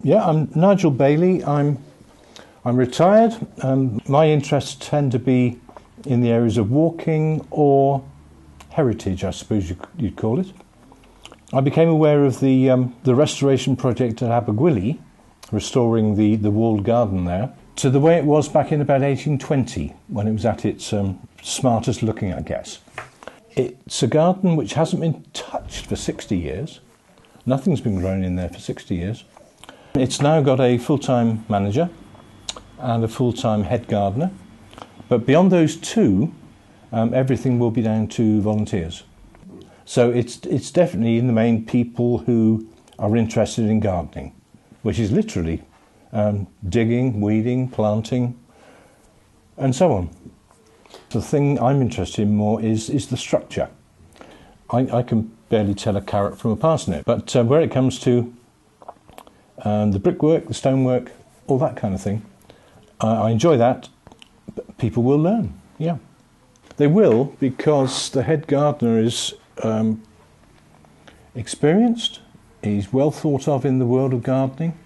Yeah, I'm Nigel Bailey. I'm retired. My interests tend to be in the areas of walking or heritage, I suppose you'd call it. I became aware of the restoration project at Abergwili, restoring the walled garden there, to the way it was back in about 1820, when it was at its smartest looking, I guess. It's a garden which hasn't been touched for 60 years. Nothing's been grown in there for 60 years. It's now got a full-time manager and a full-time head gardener. But beyond those two, everything will be down to volunteers. So it's definitely in the main people who are interested in gardening, which is literally digging, weeding, planting, and so on. The thing I'm interested in more is the structure. I can barely tell a carrot from a parsnip, but where it comes to the brickwork, the stonework, all that kind of thing, I enjoy that. But people will learn, yeah. They will, because the head gardener is experienced, he's well thought of in the world of gardening.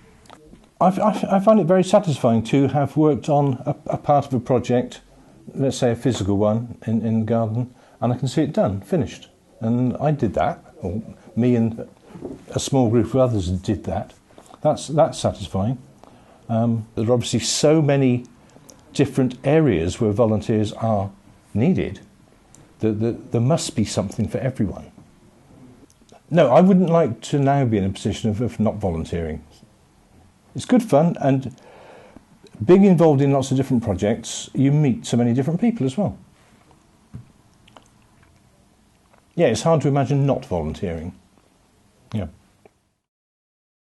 I find it very satisfying to have worked on a part of a project, let's say a physical one in the garden, and I can see it done, finished. And I did that, or me and a small group of others did that. That's satisfying. There are obviously so many different areas where volunteers are needed that there must be something for everyone. No, I wouldn't like to now be in a position of not volunteering. It's good fun, and being involved in lots of different projects, you meet so many different people as well. Yeah, it's hard to imagine not volunteering. Yeah.